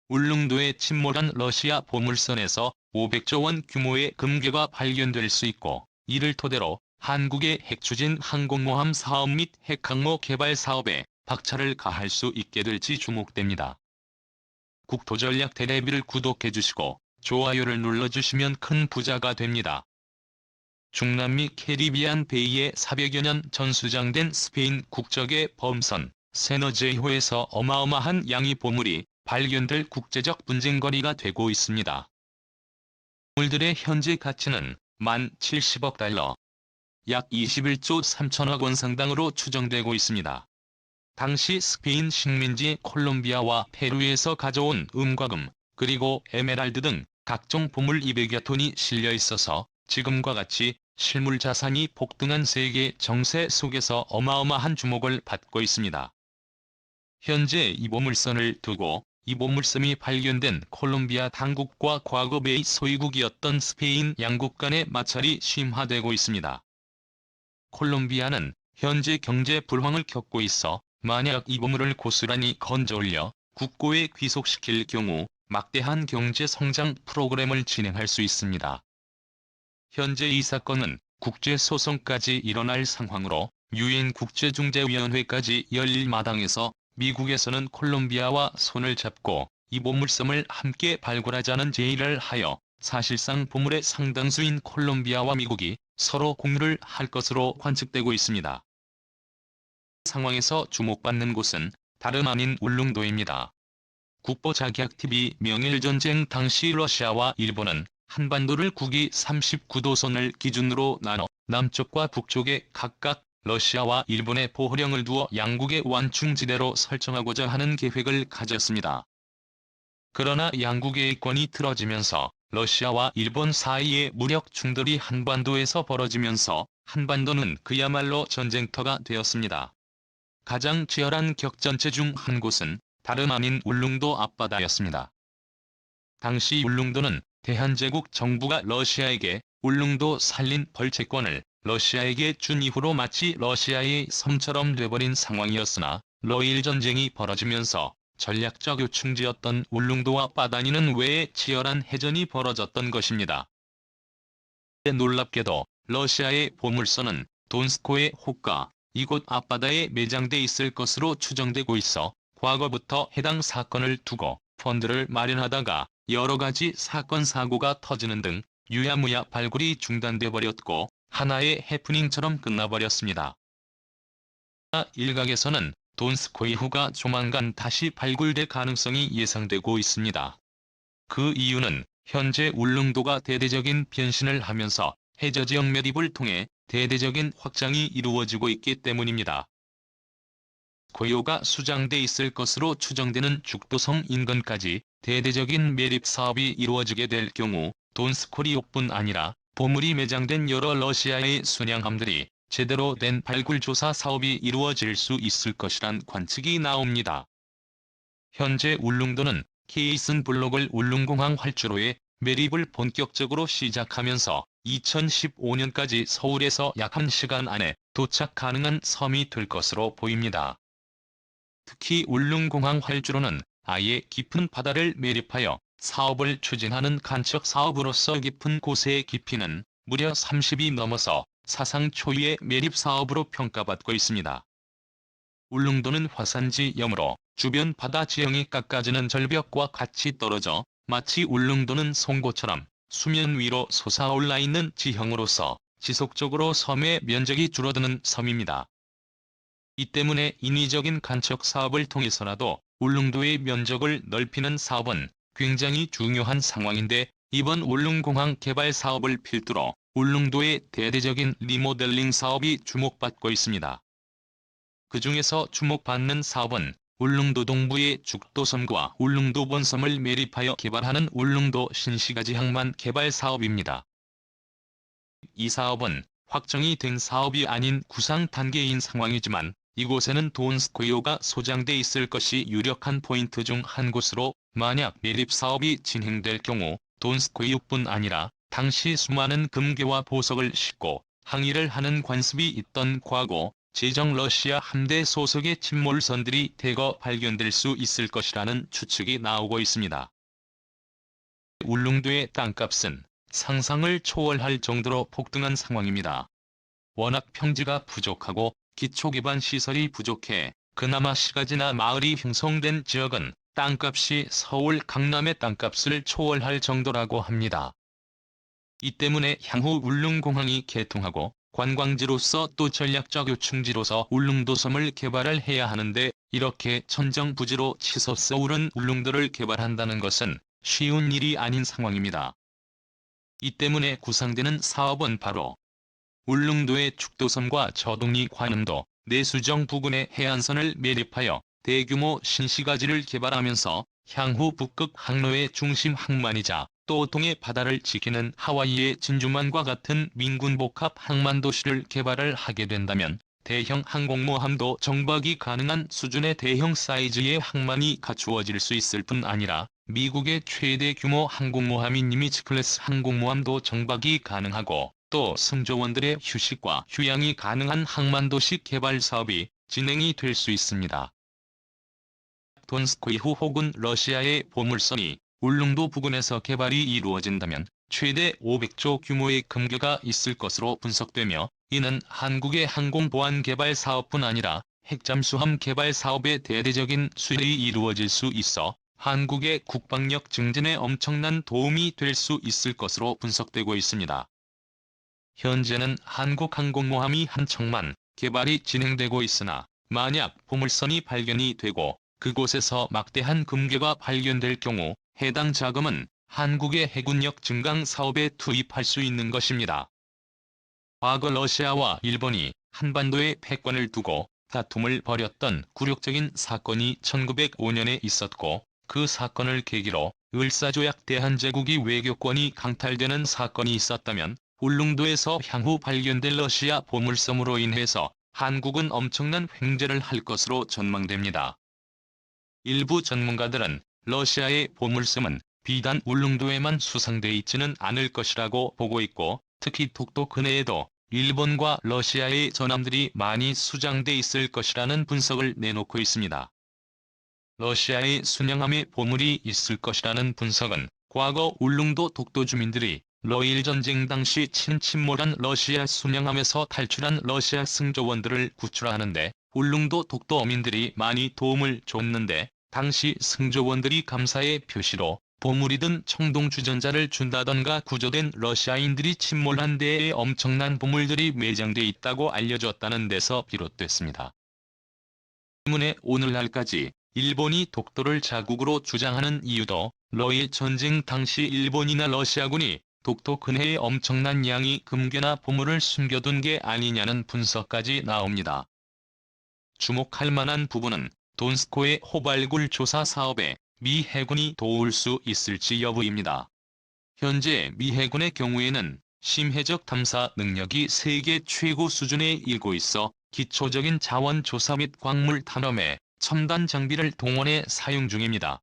울릉도에 침몰한 러시아 보물선에서 500조 원 규모의 금괴가 발견될 수 있고, 이를 토대로 한국의 핵추진 항공모함 사업 및 핵항모 개발 사업에 박차를 가할 수 있게 될지 주목됩니다. 국토전략 테레비를 구독해주시고 좋아요를 눌러주시면 큰 부자가 됩니다. 중남미 캐리비안 베이에 400여 년 전 수장된 스페인 국적의 범선 세너제호에서 어마어마한 양의 보물이 발견될 국제적 분쟁거리가 되고 있습니다. 보물들의 현재 가치는 1070억 달러, 약 21조 3천억 원 상당으로 추정되고 있습니다. 당시 스페인 식민지 콜롬비아와 페루에서 가져온 음과 금, 그리고 에메랄드 등 각종 보물 200여 톤이 실려 있어서 지금과 같이 실물 자산이 폭등한 세계 정세 속에서 어마어마한 주목을 받고 있습니다. 현재 이 보물선을 두고 이 보물섬이 발견된 콜롬비아 당국과 과거 베이 소유국이었던 스페인 양국 간의 마찰이 심화되고 있습니다. 콜롬비아는 현재 경제 불황을 겪고 있어 만약 이 보물을 고스란히 건져올려 국고에 귀속시킬 경우 막대한 경제 성장 프로그램을 진행할 수 있습니다. 현재 이 사건은 국제소송까지 일어날 상황으로 유엔 국제중재위원회까지 열릴 마당에서 미국에서는 콜롬비아와 손을 잡고 이 보물섬을 함께 발굴하자는 제의를 하여 사실상 보물의 상당수인 콜롬비아와 미국이 서로 공유를 할 것으로 관측되고 있습니다. 상황에서 주목받는 곳은 다름 아닌 울릉도입니다. 국보자기학TV 명일전쟁 당시 러시아와 일본은 한반도를 국위 39도선을 기준으로 나눠 남쪽과 북쪽에 각각 러시아와 일본의 보호령을 두어 양국의 완충지대로 설정하고자 하는 계획을 가졌습니다. 그러나 양국의 이권이 틀어지면서 러시아와 일본 사이의 무력 충돌이 한반도에서 벌어지면서 한반도는 그야말로 전쟁터가 되었습니다. 가장 치열한 격전체 중 한 곳은 다름 아닌 울릉도 앞바다였습니다. 당시 울릉도는 대한제국 정부가 러시아에게 울릉도 산림 벌채권을 러시아에게 준 이후로 마치 러시아의 섬처럼 돼버린 상황이었으나 러일 전쟁이 벌어지면서 전략적 요충지였던 울릉도와 빠다니는 외에 치열한 해전이 벌어졌던 것입니다. 놀랍게도 러시아의 보물선은 돈스코의 호가, 이곳 앞바다에 매장돼 있을 것으로 추정되고 있어 과거부터 해당 사건을 두고 펀드를 마련하다가 여러가지 사건 사고가 터지는 등 유야무야 발굴이 중단돼 버렸고 하나의 해프닝처럼 끝나버렸습니다. 일각에서는 돈스코의 후가 조만간 다시 발굴될 가능성이 예상되고 있습니다. 그 이유는 현재 울릉도가 대대적인 변신을 하면서 해저지역 매립을 통해 대대적인 확장이 이루어지고 있기 때문입니다. 고요가 수장돼 있을 것으로 추정되는 죽도섬 인근까지 대대적인 매립 사업이 이루어지게 될 경우 돈스코리뿐 아니라 보물이 매장된 여러 러시아의 순양함들이 제대로 된 발굴 조사 사업이 이루어질 수 있을 것이란 관측이 나옵니다. 현재 울릉도는 케이슨 블록을 울릉공항 활주로에 매립을 본격적으로 시작하면서 2015년까지 서울에서 약 1시간 안에 도착 가능한 섬이 될 것으로 보입니다. 특히 울릉공항 활주로는 아예 깊은 바다를 매립하여 사업을 추진하는 간척 사업으로서 깊은 곳의 깊이는 무려 30이 넘어서 사상 초유의 매립 사업으로 평가받고 있습니다. 울릉도는 화산지형으로 주변 바다 지형이 깎아지는 절벽과 같이 떨어져 마치 울릉도는 송곳처럼 수면 위로 솟아올라 있는 지형으로서 지속적으로 섬의 면적이 줄어드는 섬입니다. 이 때문에 인위적인 간척 사업을 통해서라도 울릉도의 면적을 넓히는 사업은 굉장히 중요한 상황인데 이번 울릉공항 개발 사업을 필두로 울릉도의 대대적인 리모델링 사업이 주목받고 있습니다. 그 중에서 주목받는 사업은 울릉도 동부의 죽도섬과 울릉도 본섬을 매립하여 개발하는 울릉도 신시가지 항만 개발 사업입니다. 이 사업은 확정이 된 사업이 아닌 구상 단계인 상황이지만 이곳에는 돈스코이오가 소장돼 있을 것이 유력한 포인트 중 한 곳으로 만약 매립 사업이 진행될 경우 돈스코이오뿐 아니라 당시 수많은 금괴와 보석을 싣고 항해를 하는 관습이 있던 과거 제정 러시아 함대 소속의 침몰선들이 대거 발견될 수 있을 것이라는 추측이 나오고 있습니다. 울릉도의 땅값은 상상을 초월할 정도로 폭등한 상황입니다. 워낙 평지가 부족하고 기초기반 시설이 부족해 그나마 시가지나 마을이 형성된 지역은 땅값이 서울 강남의 땅값을 초월할 정도라고 합니다. 이 때문에 향후 울릉공항이 개통하고 관광지로서 또 전략적 요충지로서 울릉도섬을 개발을 해야 하는데 이렇게 천정부지로 치솟아 오른 울릉도를 개발한다는 것은 쉬운 일이 아닌 상황입니다. 이 때문에 구상되는 사업은 바로 울릉도의 축도섬과 저동리 관음도, 내수정 부근의 해안선을 매립하여 대규모 신시가지를 개발하면서 향후 북극 항로의 중심 항만이자 또 동해 바다를 지키는 하와이의 진주만과 같은 민군복합 항만도시를 개발을 하게 된다면 대형 항공모함도 정박이 가능한 수준의 대형 사이즈의 항만이 갖추어질 수 있을 뿐 아니라 미국의 최대 규모 항공모함인 니미츠 클래스 항공모함도 정박이 가능하고 또 승조원들의 휴식과 휴양이 가능한 항만도시 개발 사업이 진행이 될 수 있습니다. 돈스코이호 혹은 러시아의 보물선이 울릉도 부근에서 개발이 이루어진다면 최대 500조 규모의 금괴가 있을 것으로 분석되며 이는 한국의 항공보안 개발 사업뿐 아니라 핵잠수함 개발 사업의 대대적인 수혜이 이루어질 수 있어 한국의 국방력 증진에 엄청난 도움이 될 수 있을 것으로 분석되고 있습니다. 현재는 한국 항공모함이 한 척만 개발이 진행되고 있으나 만약 보물선이 발견이 되고 그곳에서 막대한 금괴가 발견될 경우 해당 자금은 한국의 해군력 증강 사업에 투입할 수 있는 것입니다. 과거 러시아와 일본이 한반도의 패권을 두고 다툼을 벌였던 굴욕적인 사건이 1905년에 있었고 그 사건을 계기로 을사조약 대한제국이 외교권이 강탈되는 사건이 있었다면 울릉도에서 향후 발견될 러시아 보물섬으로 인해서 한국은 엄청난 횡재를 할 것으로 전망됩니다. 일부 전문가들은 러시아의 보물섬은 비단 울릉도에만 수상돼 있지는 않을 것이라고 보고 있고 특히 독도 근해에도 일본과 러시아의 전함들이 많이 수장돼 있을 것이라는 분석을 내놓고 있습니다. 러시아의 순양함에 보물이 있을 것이라는 분석은 과거 울릉도 독도 주민들이 러일 전쟁 당시 침몰한 러시아 순양함에서 탈출한 러시아 승조원들을 구출하는데 울릉도 독도 어민들이 많이 도움을 줬는데 당시 승조원들이 감사의 표시로 보물이든 청동주전자를 준다던가 구조된 러시아인들이 침몰한 데에 엄청난 보물들이 매장돼 있다고 알려졌다는 데서 비롯됐습니다. 때문에 오늘날까지 일본이 독도를 자국으로 주장하는 이유도 러일 전쟁 당시 일본이나 러시아군이 독도 근해에 엄청난 양의 금괴나 보물을 숨겨둔 게 아니냐는 분석까지 나옵니다. 주목할 만한 부분은 돈스코의 호발굴 조사 사업에 미 해군이 도울 수 있을지 여부입니다. 현재 미 해군의 경우에는 심해적 탐사 능력이 세계 최고 수준에 이르고 있어 기초적인 자원 조사 및 광물 탐험에 첨단 장비를 동원해 사용 중입니다.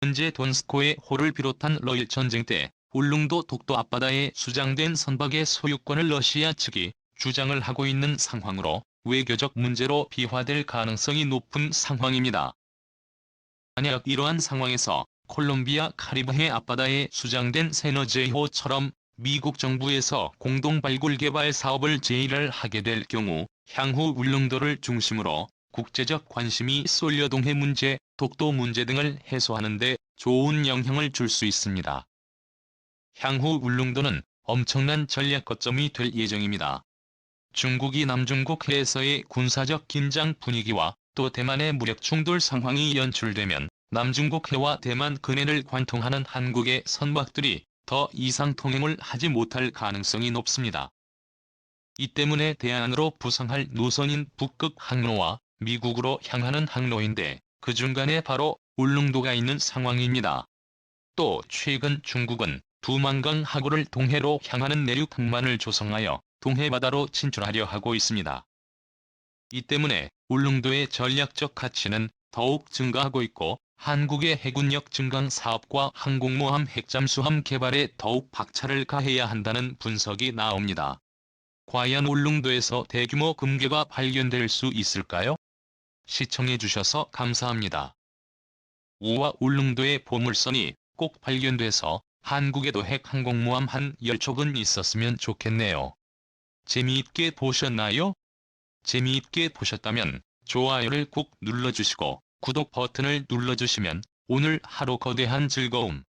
현재 돈스코의 호를 비롯한 러일 전쟁 때 울릉도 독도 앞바다에 수장된 선박의 소유권을 러시아 측이 주장을 하고 있는 상황으로 외교적 문제로 비화될 가능성이 높은 상황입니다. 만약 이러한 상황에서 콜롬비아 카리브해 앞바다에 수장된 세너제이호처럼 미국 정부에서 공동 발굴 개발 사업을 제의를 하게 될 경우 향후 울릉도를 중심으로 국제적 관심이 쏠려 동해 문제, 독도 문제 등을 해소하는 데 좋은 영향을 줄 수 있습니다. 향후 울릉도는 엄청난 전략 거점이 될 예정입니다. 중국이 남중국 해에서의 군사적 긴장 분위기와 또 대만의 무력 충돌 상황이 연출되면 남중국 해와 대만 근해를 관통하는 한국의 선박들이 더 이상 통행을 하지 못할 가능성이 높습니다. 이 때문에 대안으로 부상할 노선인 북극 항로와 미국으로 향하는 항로인데 그 중간에 바로 울릉도가 있는 상황입니다. 또 최근 중국은 두만강 하구를 동해로 향하는 내륙 항만을 조성하여 동해바다로 진출하려 하고 있습니다. 이 때문에 울릉도의 전략적 가치는 더욱 증가하고 있고 한국의 해군력 증강 사업과 항공모함 핵잠수함 개발에 더욱 박차를 가해야 한다는 분석이 나옵니다. 과연 울릉도에서 대규모 금괴가 발견될 수 있을까요? 시청해주셔서 감사합니다. 우와, 울릉도의 보물선이 꼭 발견돼서 한국에도 핵 항공모함 한 10척은 있었으면 좋겠네요. 재미있게 보셨나요? 재미있게 보셨다면 좋아요를 꼭 눌러주시고 구독 버튼을 눌러주시면 오늘 하루 거대한 즐거움